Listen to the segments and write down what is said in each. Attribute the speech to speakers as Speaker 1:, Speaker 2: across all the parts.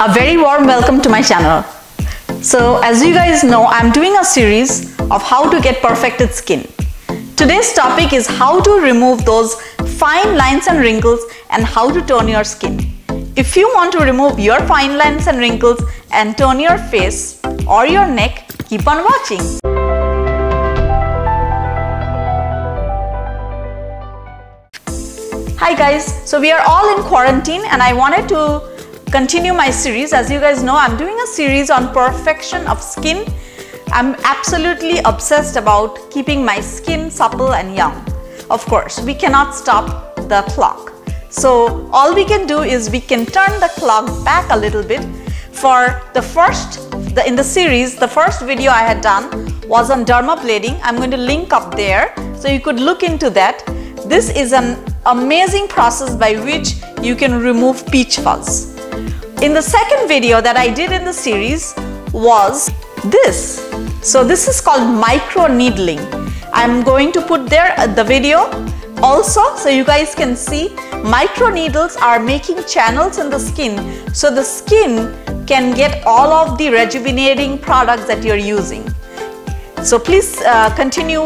Speaker 1: A very warm welcome to my channel. So as you guys know, I'm doing a series of how to get perfected skin. Today's topic is how to remove those fine lines and wrinkles and how to tone your skin. If you want to remove your fine lines and wrinkles and tone your face or your neck, keep on watching. Hi guys, so we are all in quarantine and I wanted to continue my series. As you guys know, I'm doing a series on perfection of skin. I'm absolutely obsessed about keeping my skin supple and young. Of course, we cannot stop the clock. So all we can do is we can turn the clock back a little bit. For in the series, the first video I had done was on dermablading. I'm going to link up there so you could look into that. This is an amazing process by which you can remove peach fuzz. In the second video that I did in the series was this. So this is called micro needling. I'm going to put there the video also so you guys can see. Micro needles are making channels in the skin so the skin can get all of the rejuvenating products that you're using. So please continue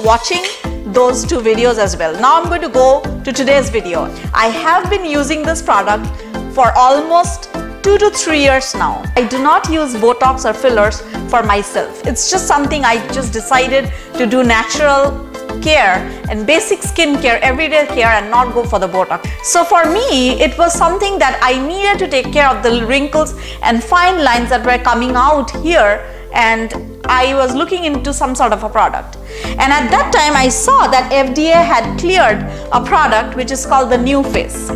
Speaker 1: watching those two videos as well. Now I'm going to go to today's video. I have been using this product for almost 2 to 3 years now. I do not use Botox or fillers for myself. It's just something I just decided to do natural care and basic skincare, everyday care, and not go for the Botox. So for me, it was something that I needed to take care of the wrinkles and fine lines that were coming out here, and I was looking into some sort of a product. And at that time I saw that FDA had cleared a product which is called the New Face.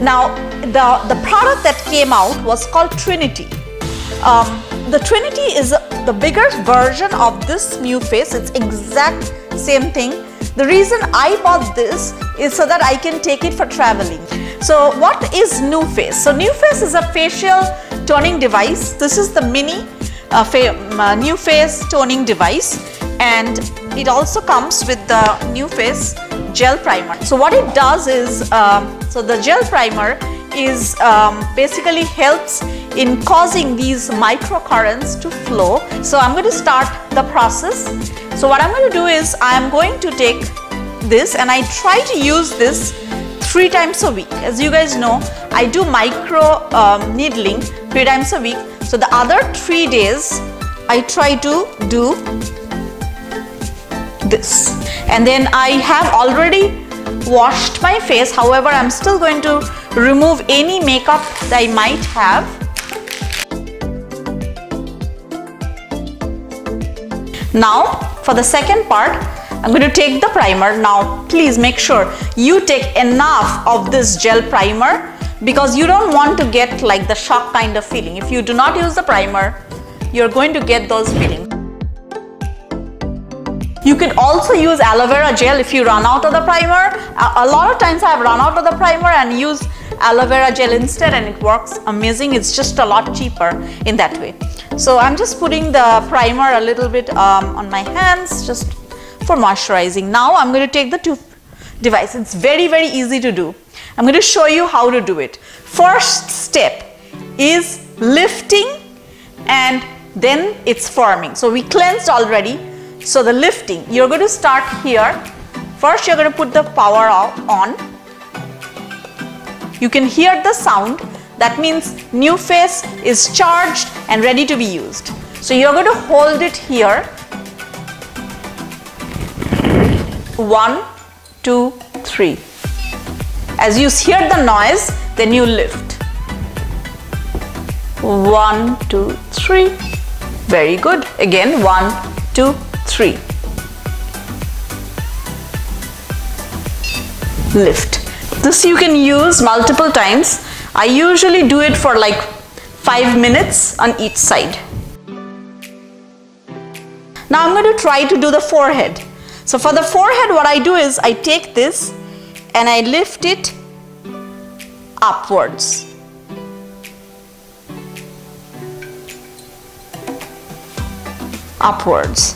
Speaker 1: Now the product that came out was called Trinity. The Trinity is the bigger version of this New Face. It's exact same thing. The reason I bought this is so that I can take it for traveling. So what is New Face? So New Face is a facial toning device. This is the mini New Face toning device, and it also comes with the New Face gel primer. So what it does is, so the gel primer is basically helps in causing these microcurrents to flow. So I'm going to start the process. So what I'm going to do is I am going to take this and I try to use this 3 times a week. As you guys know, I do micro needling 3 times a week. So the other 3 days I try to do this, and then I have already washed my face. However, I'm still going to remove any makeup that I might have. Now for the second part, I'm going to take the primer. Now please make sure you take enough of this gel primer, because you don't want to get like the shock kind of feeling. If you do not use the primer, you're going to get those feelings. You can also use aloe vera gel if you run out of the primer. A lot of times I have run out of the primer and use aloe vera gel instead, and it works amazing. It's just a lot cheaper in that way. So I'm just putting the primer a little bit on my hands just for moisturizing. Now I'm going to take the device. It's very, very easy to do. I'm going to show you how to do it. First step is lifting, and then it's forming. So we cleansed already. So the lifting, you're going to start here. First you're going to put the power on. You can hear the sound. That means New Face is charged and ready to be used. So you're going to hold it here. 1, 2, 3. As you hear the noise, then you lift. 1, 2, 3. Very good. Again, 1, 2, 3. Lift. This you can use multiple times. I usually do it for like 5 minutes on each side. Now I'm going to try to do the forehead. So for the forehead, what I do is I take this and I lift it upwards. Upwards.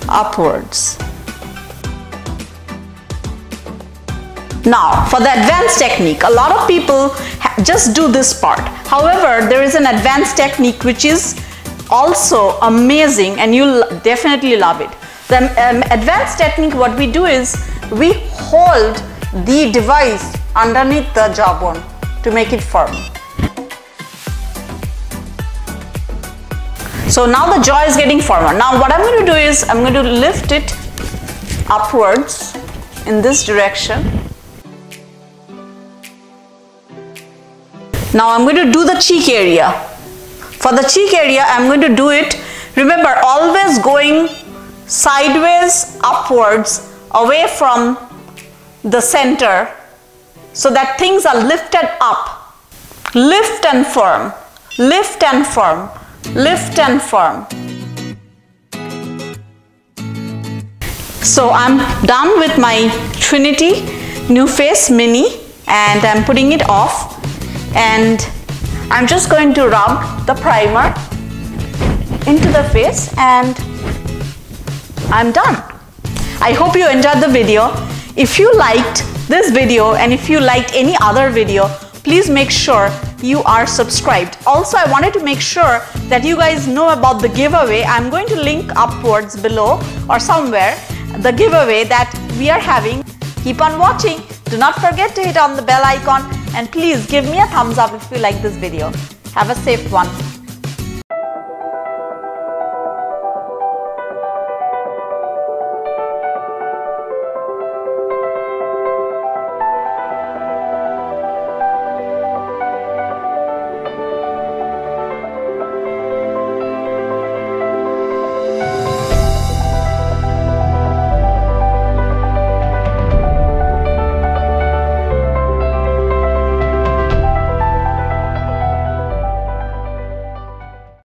Speaker 1: Upwards. Now for the advanced technique, a lot of people just do this part. However, there is an advanced technique which is also amazing and you'll definitely love it. The advanced technique, what we do is we hold the device underneath the jawbone to make it firm. So now the jaw is getting firmer. Now what I'm going to do is I'm going to lift it upwards in this direction. Now I'm going to do the cheek area. For the cheek area, I'm going to do it, remember, always going sideways, upwards, away from the center, so that things are lifted up. Lift and firm, lift and firm, lift and firm. So I'm done with my Trinity New Face Mini and I'm putting it off, and I'm just going to rub the primer into the face and I'm done. I hope you enjoyed the video. If you liked this video and if you liked any other video, please make sure you are subscribed. Also, I wanted to make sure that you guys know about the giveaway. I'm going to link upwards below or somewhere the giveaway that we are having. Keep on watching. Do not forget to hit on the bell icon and please give me a thumbs up if you like this video. Have a safe one.